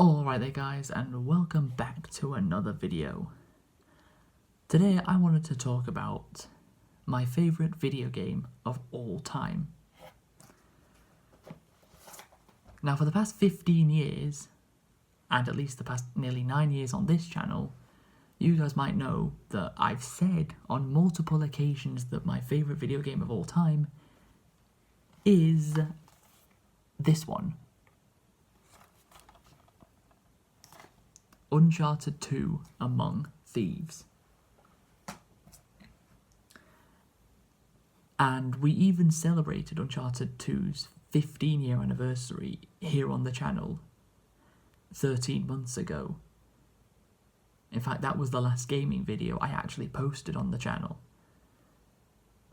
Alright there guys, and welcome back to another video. Today I wanted to talk about my favourite video game of all time. Now for the past 15 years, and at least the past nearly 9 years on this channel, you guys might know that I've said on multiple occasions that my favourite video game of all time is this one. Uncharted 2 Among Thieves. And we even celebrated Uncharted 2's 15-year anniversary here on the channel 13 months ago. In fact, that was the last gaming video I actually posted on the channel.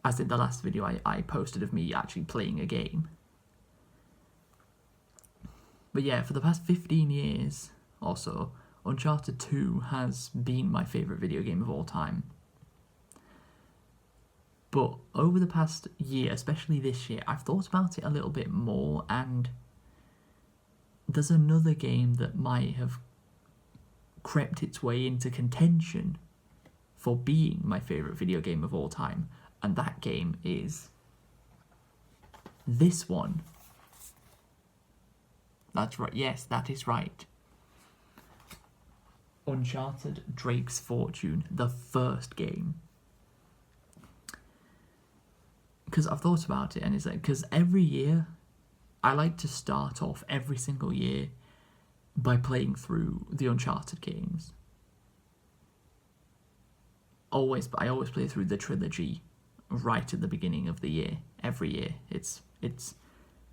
As in the last video I posted of me actually playing a game. But yeah, for the past 15 years or so, Uncharted 2 has been my favourite video game of all time. But over the past year, especially this year, I've thought about it a little bit more, and there's another game that might have crept its way into contention for being my favourite video game of all time, and that game is this one. That's right, yes, that is right. Uncharted Drake's Fortune, the first game. Because I've thought about it, and it's like, because every year I like to start off every single year by playing through the Uncharted games. I always play through the trilogy right at the beginning of the year, every year. It's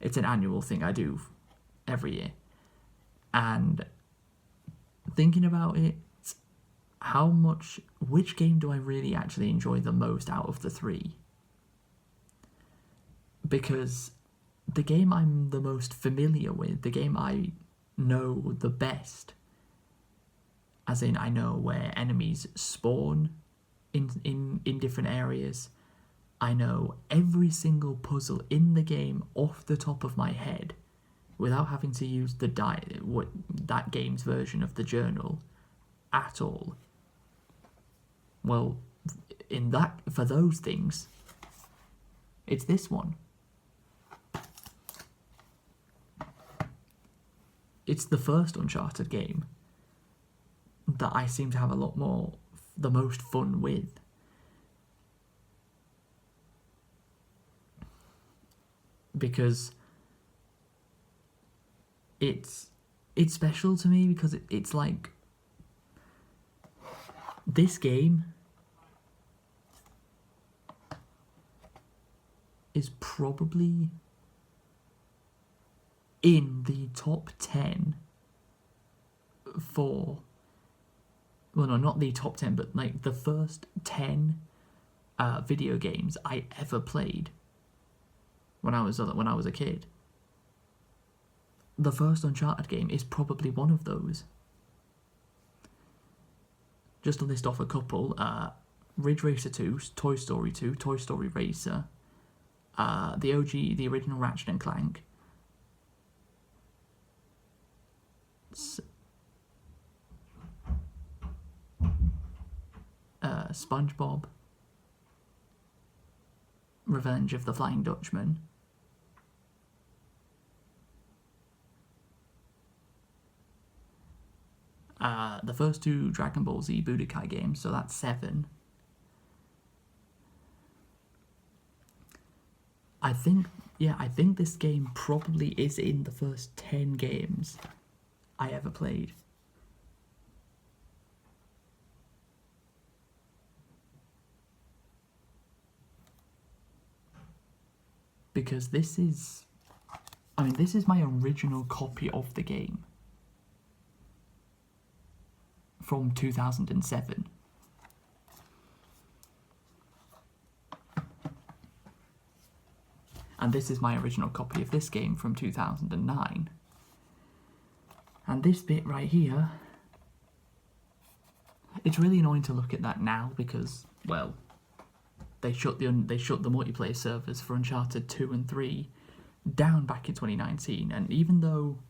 an annual thing I do every year. And thinking about it, which game do I really actually enjoy the most out of the three? Because the game I'm the most familiar with, the game I know the best, as in I know where enemies spawn in different areas, I know every single puzzle in the game off the top of my head, without having to use that game's version of the journal at all. Well, for those things, it's this one. It's the first Uncharted game that I seem to have the most fun with. Because it's special to me, because it's like, this game is probably in the top 10 well, no, not the top 10, but like the first 10 video games I ever played when I was a kid. The first Uncharted game is probably one of those. Just to list off a couple: Ridge Racer 2, Toy Story 2, Toy Story Racer, the OG, the original Ratchet and Clank, SpongeBob, Revenge of the Flying Dutchman, the first two Dragon Ball Z Budokai games, so that's 7. I think this game probably is in the first 10 games I ever played. Because this is my original copy of the game from 2007. And this is my original copy of this game from 2009. And this bit right here, it's really annoying to look at that now because, well, they shut the multiplayer servers for Uncharted 2 and 3 down back in 2019, and even though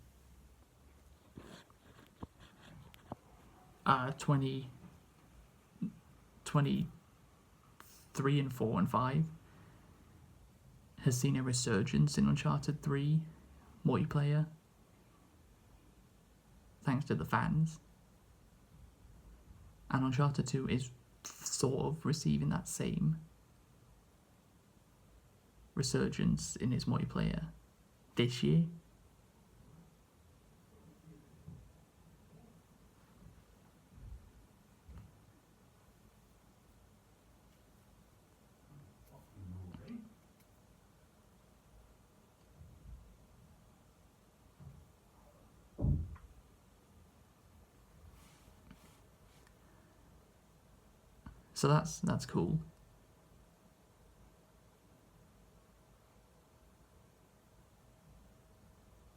20, 23 and 4 and 5 has seen a resurgence in Uncharted 3 multiplayer, thanks to the fans. And Uncharted 2 is sort of receiving that same resurgence in its multiplayer this year. So that's cool.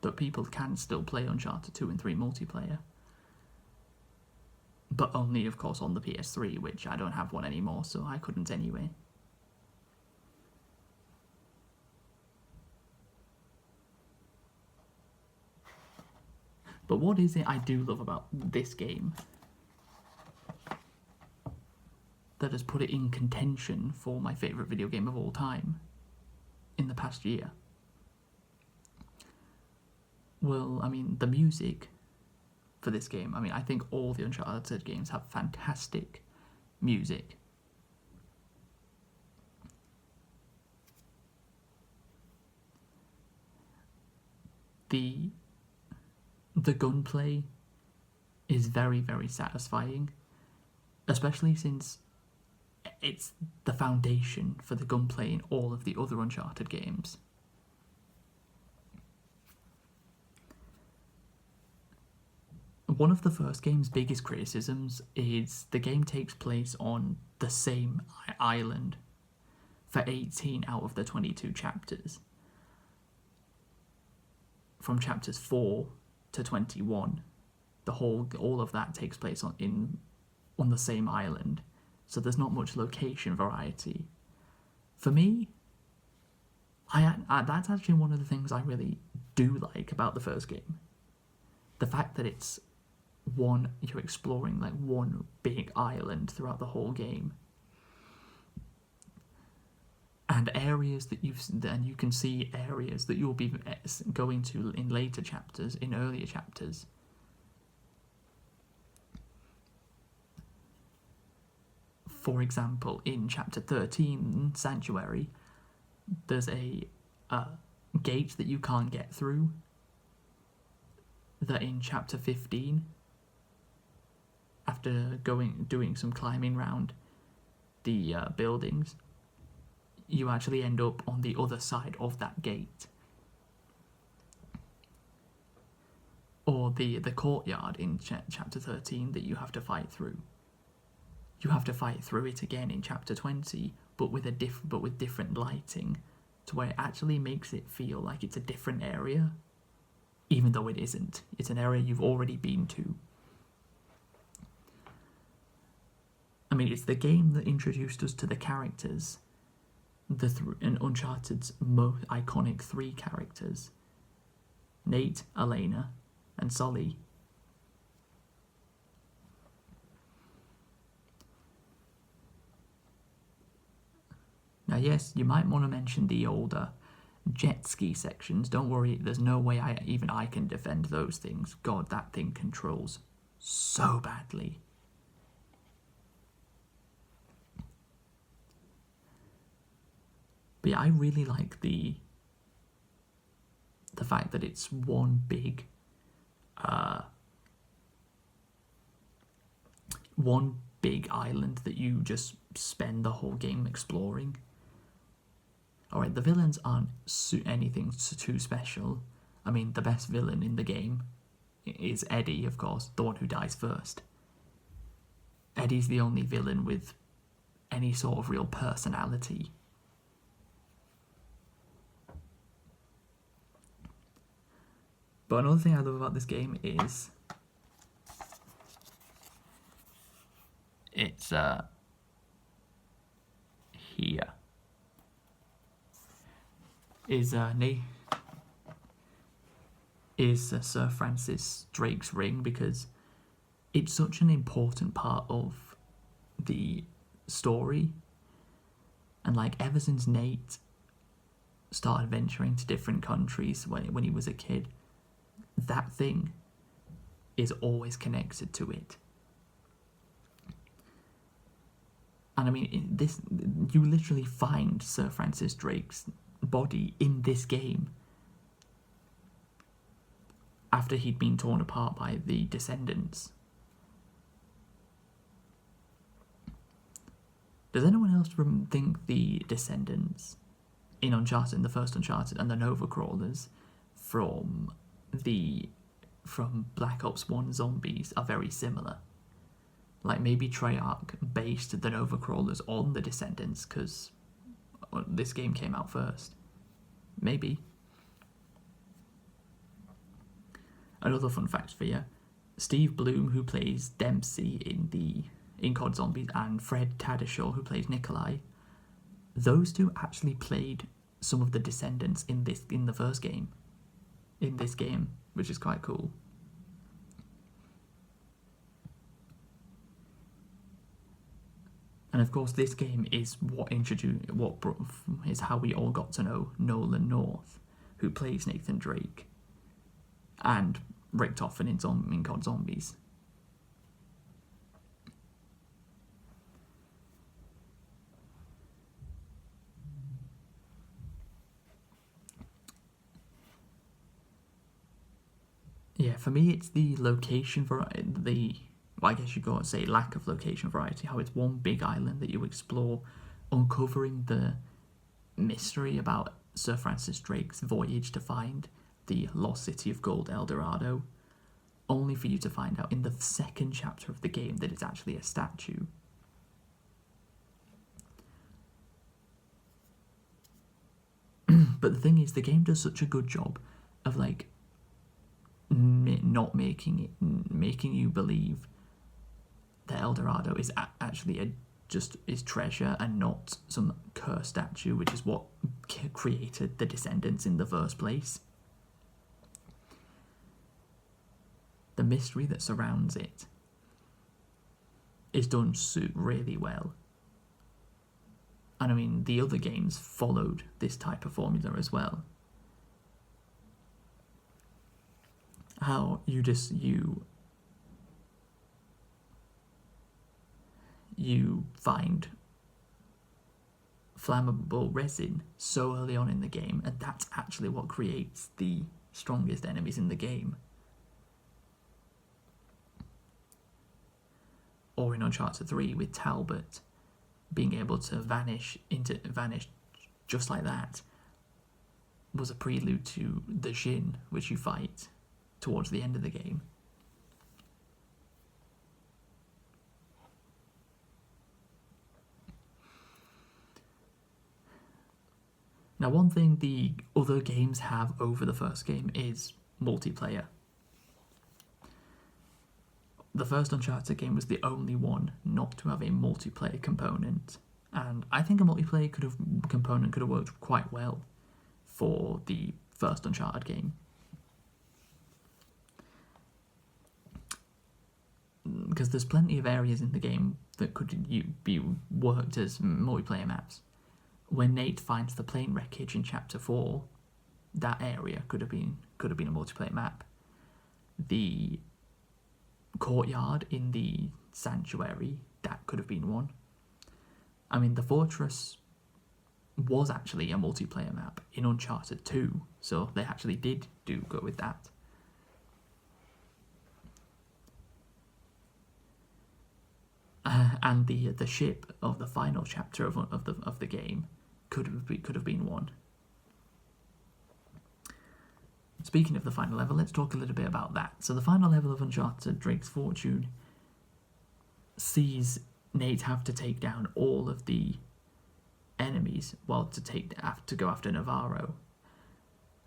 That people can still play Uncharted 2 and 3 multiplayer. But only, of course, on the PS3, which I don't have one anymore, so I couldn't anyway. But what is it I do love about this game that has put it in contention for my favourite video game of all time in the past year? Well, I mean, the music for this game. I mean, I think all the Uncharted games have fantastic music. The gunplay is very, very satisfying, especially since it's the foundation for the gunplay in all of the other Uncharted games. One of the first game's biggest criticisms is the game takes place on the same island for 18 out of the 22 chapters. From chapters 4 to 21, all of that takes place on the same island, so there's not much location variety. For me, that's actually one of the things I really do like about the first game. The fact that you're exploring like one big island throughout the whole game, and areas that you can see areas that you'll be going to in later chapters, in earlier chapters. For example, in chapter 13, Sanctuary, there's a gate that you can't get through that in chapter 15, after doing some climbing around the buildings, you actually end up on the other side of that gate. Or the courtyard in chapter 13 that you have to fight through. You have to fight through it again in chapter 20, but with different lighting, to where it actually makes it feel like it's a different area, even though it isn't. It's an area you've already been to. I mean, it's the game that introduced us to the characters, and Uncharted's most iconic 3 characters: Nate, Elena, and Sully. Now, yes, you might want to mention the older jet ski sections. Don't worry, there's no way I can defend those things. God, that thing controls so badly. But yeah, I really like the fact that it's one big island that you just spend the whole game exploring. Alright, the villains aren't anything too special. I mean, the best villain in the game is Eddie, of course, the one who dies first. Eddie's the only villain with any sort of real personality. But another thing I love about this game is it's here is Sir Francis Drake's ring, because it's such an important part of the story. And like ever since Nate started venturing to different countries when he was a kid, that thing is always connected to it. And I mean, this, you literally find Sir Francis Drake's body in this game after he'd been torn apart by the Descendants. Does anyone else think the Descendants in Uncharted, in the first Uncharted, and the Nova Crawlers from Black Ops 1 Zombies are very similar? Like maybe Treyarch based the Nova Crawlers on the Descendants because this game came out first. Maybe. Another fun fact for you: Steve Bloom, who plays Dempsey in COD Zombies, and Fred Tatasciore, who plays Nikolai, those two actually played some of the Descendants in the first game. In this game, which is quite cool. And of course, this game is is how we all got to know Nolan North, who plays Nathan Drake, and Richtofen in COD Zombies. Yeah, for me, it's the location variety. I guess you could say lack of location variety. How it's one big island that you explore, uncovering the mystery about Sir Francis Drake's voyage to find the lost city of gold, El Dorado, only for you to find out in the second chapter of the game that it's actually a statue. But the thing is, the game does such a good job of like not making you believe that El Dorado is actually just treasure and not some cursed statue, which is what created the Descendants in the first place. The mystery that surrounds it is done really well. And I mean, the other games followed this type of formula as well. How you find flammable resin so early on in the game, and that's actually what creates the strongest enemies in the game. Or in Uncharted 3 with Talbot being able to vanish just like that was a prelude to the Jinn, which you fight towards the end of the game. Now, one thing the other games have over the first game is multiplayer. The first Uncharted game was the only one not to have a multiplayer component, and I think a multiplayer component could have worked quite well for the first Uncharted game. Because there's plenty of areas in the game that could be worked as multiplayer maps. When Nate finds the plane wreckage in Chapter 4, that area could have been a multiplayer map. The courtyard in the sanctuary, that could have been one. I mean, the fortress was actually a multiplayer map in Uncharted 2, so they actually did go with that. And the ship of the final chapter of the game could have been one. Speaking of the final level, let's talk a little bit about that. So the final level of Uncharted Drake's Fortune sees Nate have to take down all of the enemies to go after Navarro.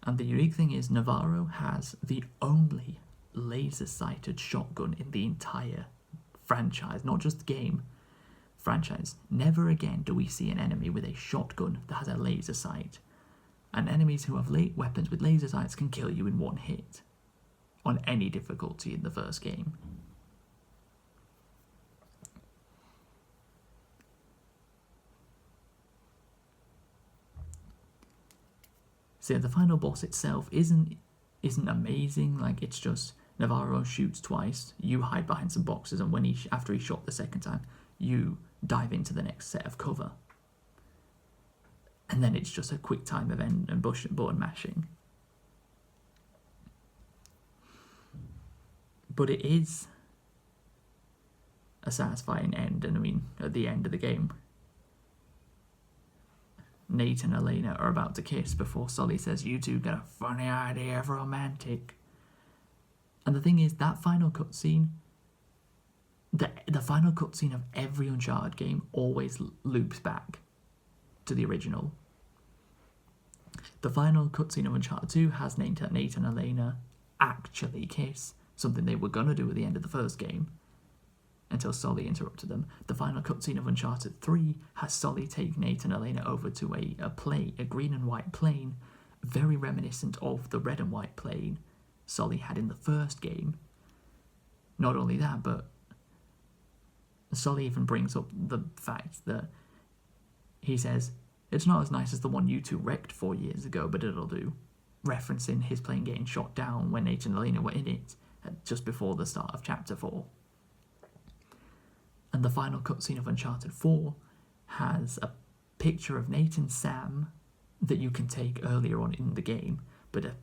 And the unique thing is Navarro has the only laser-sighted shotgun in the entire franchise, not just game, franchise. Never again do we see an enemy with a shotgun that has a laser sight. And enemies who have weapons with laser sights can kill you in one hit on any difficulty in the first game. So yeah, the final boss itself isn't amazing. Like, it's just Navarro shoots twice, you hide behind some boxes, and when after he shot the second time, you dive into the next set of cover. And then it's just a quick time event and button mashing. But it is a satisfying end, and I mean, at the end of the game, Nate and Elena are about to kiss before Sully says, "You two got a funny idea of romantic." And the thing is, that final cutscene, the final cutscene of every Uncharted game always loops back to the original. The final cutscene of Uncharted 2 has Nate and Elena actually kiss, something they were going to do at the end of the first game, until Sully interrupted them. The final cutscene of Uncharted 3 has Sully take Nate and Elena over to a green and white plane, very reminiscent of the red and white plane Sully had in the first game. Not only that, but Sully even brings up the fact that he says, "It's not as nice as the one you two wrecked 4 years ago, but it'll do," referencing his plane getting shot down when Nate and Elena were in it, just before the start of Chapter 4. And the final cutscene of Uncharted 4 has a picture of Nate and Sam that you can take earlier on in the game, but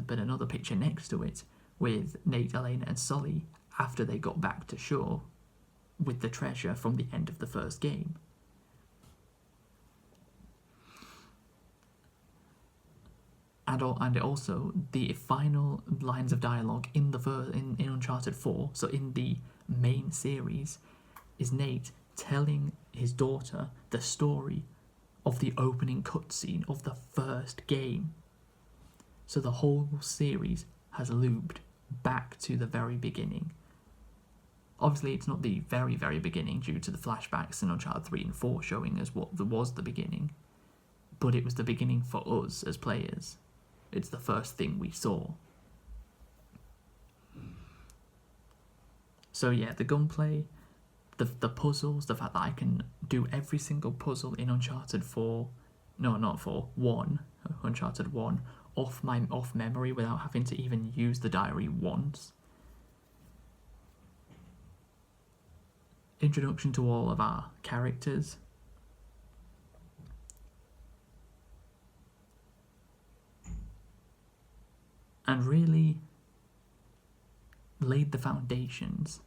another picture next to it with Nate, Elena, and Sully after they got back to shore with the treasure from the end of the first game. And also the final lines of dialogue in Uncharted 4, so in the main series, is Nate telling his daughter the story of the opening cutscene of the first game. So the whole series has looped back to the very beginning. Obviously, it's not the very, very beginning due to the flashbacks in Uncharted 3 and 4 showing us what was the beginning, but it was the beginning for us as players. It's the first thing we saw. So yeah, the gunplay, the puzzles, the fact that I can do every single puzzle in Uncharted 4, no, not 4, 1, Uncharted 1, off memory without having to even use the diary once. Introduction to all of our characters. And really laid the foundations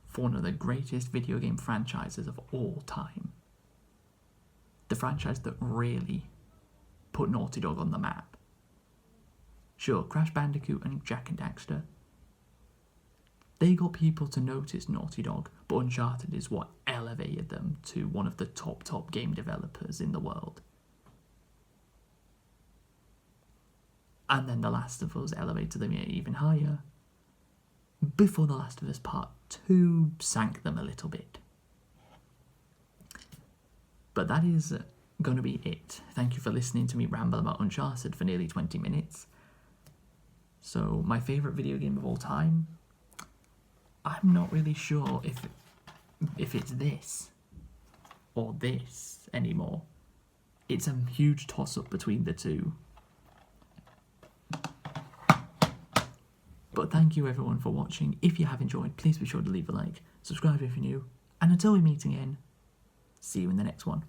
for one of the greatest video game franchises of all time. The franchise that really put Naughty Dog on the map. Sure, Crash Bandicoot and Jak and Daxter, they got people to notice Naughty Dog, but Uncharted is what elevated them to one of the top game developers in the world. And then The Last of Us elevated them even higher, before The Last of Us Part 2 sank them a little bit. But that is going to be it. Thank you for listening to me ramble about Uncharted for nearly 20 minutes. So, my favourite video game of all time? I'm not really sure if it's this or this anymore. It's a huge toss-up between the two. But thank you everyone for watching. If you have enjoyed, please be sure to leave a like, subscribe if you're new, and until we meet again, see you in the next one.